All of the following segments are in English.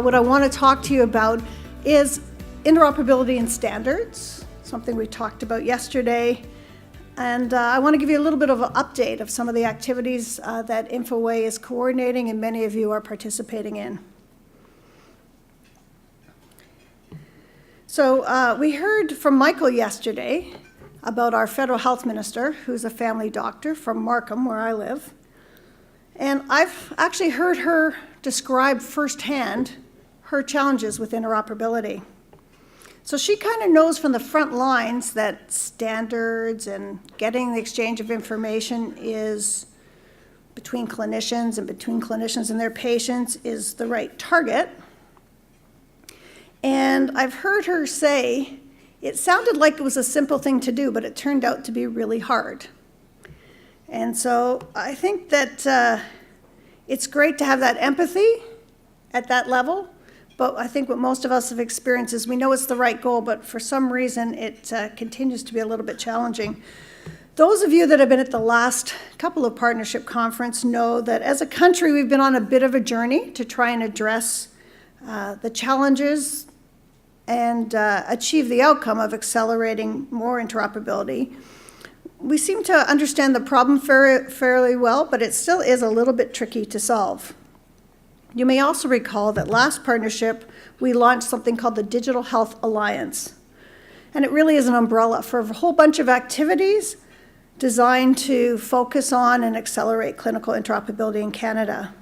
What I want to talk to you about is interoperability and standards, something we talked about yesterday. And I want to give you a little bit of an update of some of the activities that Infoway is coordinating and many of you are participating in. So we heard from Michael yesterday about our federal health minister, who's a family doctor from Markham, where I live. And I've actually heard her describe firsthand her challenges with interoperability. So she kind of knows from the front lines that standards and getting the exchange of information is between clinicians and their patients is the right target. And I've heard her say it sounded like it was a simple thing to do, but it turned out to be really hard. And so I think that it's great to have that empathy at that level, but I think what most of us have experienced is we know it's the right goal, but for some reason it continues to be a little bit challenging. Those of you that have been at the last couple of partnership conferences know that as a country we've been on a bit of a journey to try and address the challenges and achieve the outcome of accelerating more interoperability. We seem to understand the problem fairly well, but it still is a little bit tricky to solve. You may also recall that last partnership, we launched something called the Digital Health Alliance. And it really is an umbrella for a whole bunch of activities designed to focus on and accelerate clinical interoperability in Canada.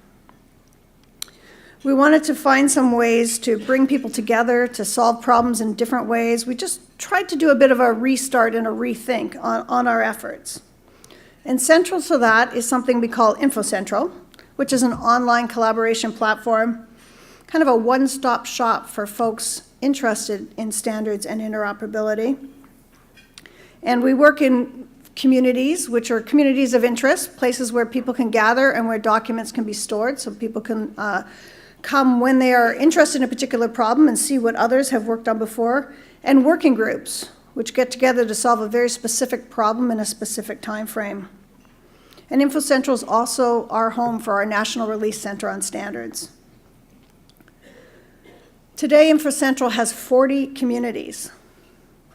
We wanted to find some ways to bring people together, to solve problems in different ways. We just tried to do a bit of a restart and a rethink on our efforts. And central to that is something we call InfoCentral, which is an online collaboration platform, kind of a one-stop shop for folks interested in standards and interoperability. And we work in communities, which are communities of interest, places where people can gather and where documents can be stored, so people can come when they are interested in a particular problem and see what others have worked on before, and working groups, which get together to solve a very specific problem in a specific time frame. And InfoCentral is also our home for our National Release Center on Standards. Today, InfoCentral has 40 communities.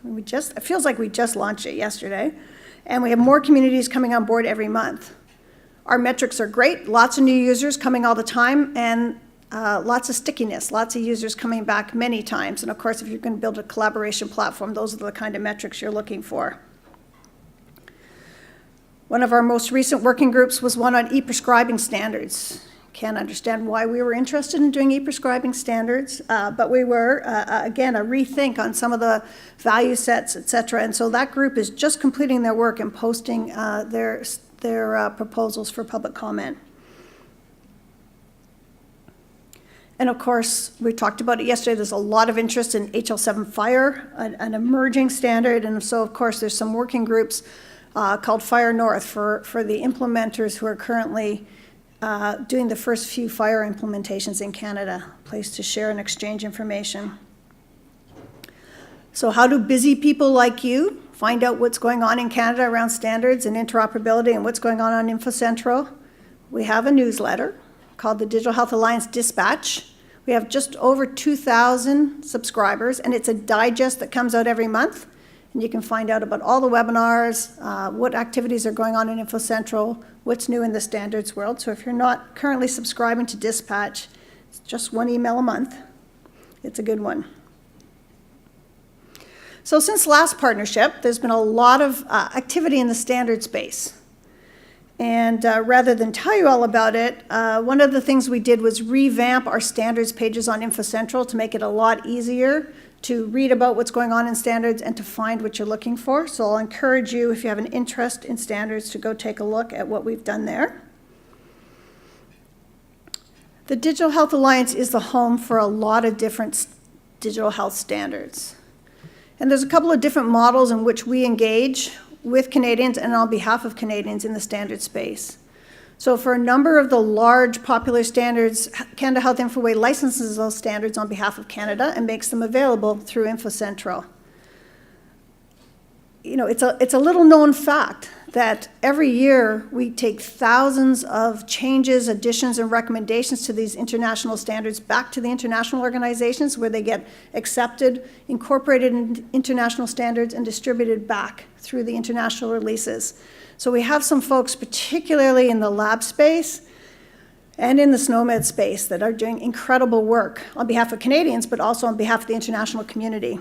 It feels like we just launched it yesterday, and we have more communities coming on board every month. Our metrics are great, lots of new users coming all the time, and lots of stickiness, lots of users coming back many times. And of course, if you're going to build a collaboration platform, those are the kind of metrics you're looking for. One of our most recent working groups was one on e-prescribing standards. Can't understand why we were interested in doing e-prescribing standards, but we were, again, a rethink on some of the value sets, et cetera. And so that group is just completing their work and posting their proposals for public comment. And of course, we talked about it yesterday, there's a lot of interest in HL7 FHIR, an emerging standard. And so, of course, there's some working groups called FHIR North for the implementers who are currently doing the first few FHIR implementations in Canada, a place to share and exchange information. So how do busy people like you find out what's going on in Canada around standards and interoperability and what's going on InfoCentral? We have a newsletter called the Digital Health Alliance Dispatch. We have just over 2,000 subscribers, and it's a digest that comes out every month. And you can find out about all the webinars, what activities are going on in InfoCentral, what's new in the standards world. So if you're not currently subscribing to Dispatch, it's just one email a month. It's a good one. So since last partnership, there's been a lot of activity in the standard space. And rather than tell you all about it, one of the things we did was revamp our standards pages on InfoCentral to make it a lot easier to read about what's going on in standards and to find what you're looking for. So I'll encourage you, if you have an interest in standards, to go take a look at what we've done there. The Digital Health Alliance is the home for a lot of different digital health standards. And there's a couple of different models in which we engage with Canadians and on behalf of Canadians in the standard space. So for a number of the large popular standards, Canada Health Infoway licenses those standards on behalf of Canada and makes them available through InfoCentral. You know, it's a little known fact that every year we take thousands of changes, additions, and recommendations to these international standards back to the international organizations where they get accepted, incorporated in international standards, and distributed back through the international releases. So we have some folks, particularly in the lab space and in the SNOMED space, that are doing incredible work on behalf of Canadians, but also on behalf of the international community.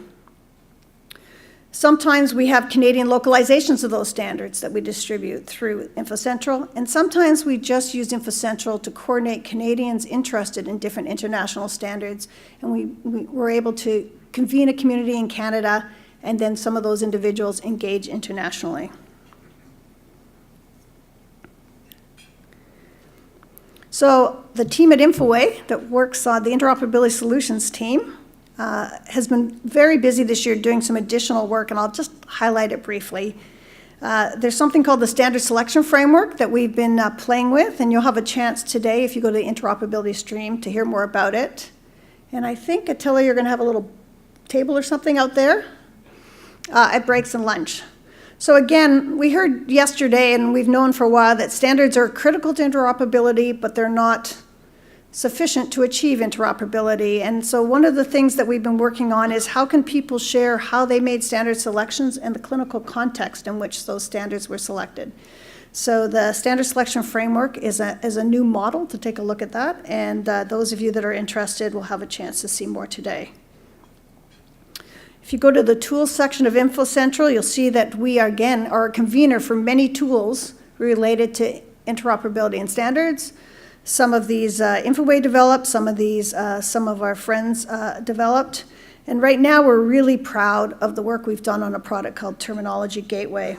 Sometimes we have Canadian localizations of those standards that we distribute through InfoCentral, and sometimes we just use InfoCentral to coordinate Canadians interested in different international standards, and we're able to convene a community in Canada, and then some of those individuals engage internationally. So the team at Infoway that works on the Interoperability Solutions team has been very busy this year doing some additional work, and I'll just highlight it briefly. There's something called the Standard Selection Framework that we've been playing with, and you'll have a chance today, if you go to the interoperability stream, to hear more about it. And I think, Attila, you're going to have a little table or something out there at breaks and lunch. So again, we heard yesterday, and we've known for a while, that standards are critical to interoperability, but they're not sufficient to achieve interoperability. And so one of the things that we've been working on is how can people share how they made standard selections and the clinical context in which those standards were selected. So the Standard Selection Framework is a new model to take a look at that, and those of you that are interested will have a chance to see more today. If you go to the tools section of InfoCentral, you'll see that we, again, are a convener for many tools related to interoperability and standards. Some of these Infoway developed, some of these some of our friends developed. And right now we're really proud of the work we've done on a product called Terminology Gateway.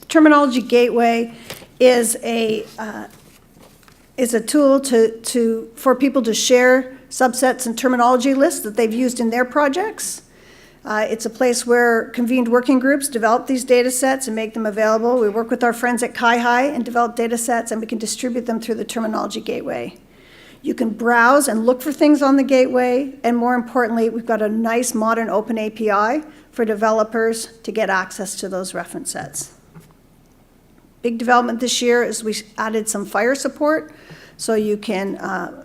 Terminology Gateway is a tool for people to share subsets and terminology lists that they've used in their projects. It's a place where convened working groups develop these data sets and make them available. We work with our friends at CIHI and develop data sets, and we can distribute them through the Terminology Gateway. You can browse and look for things on the gateway, and more importantly, we've got a nice modern open API for developers to get access to those reference sets. Big development this year is we added some FHIR support, so you can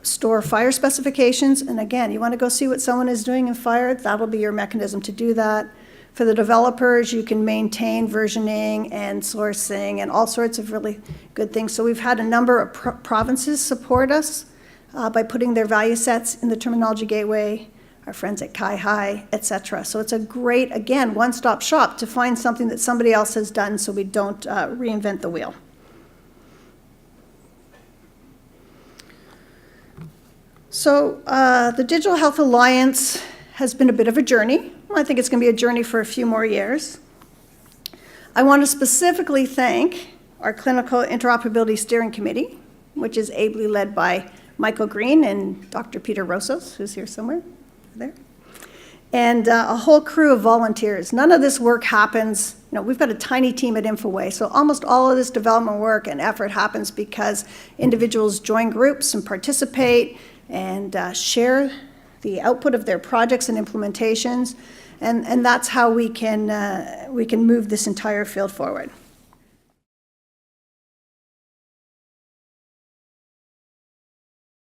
store FHIR specifications. And again, you want to go see what someone is doing in FHIR, that'll be your mechanism to do that. For the developers, you can maintain versioning and sourcing and all sorts of really good things. So we've had a number of provinces support us by putting their value sets in the Terminology Gateway, our friends at CIHI, et cetera. So it's a great, again, one-stop shop to find something that somebody else has done so we don't reinvent the wheel. So the Digital Health Alliance has been a bit of a journey. Well, I think it's going to be a journey for a few more years. I want to specifically thank our Clinical Interoperability Steering Committee, which is ably led by Michael Green and Dr. Peter Rosas, who's here somewhere there, and a whole crew of volunteers. None of this work happens, we've got a tiny team at Infoway, so almost all of this development work and effort happens because individuals join groups and participate and share the output of their projects and implementations, and that's how we can move this entire field forward.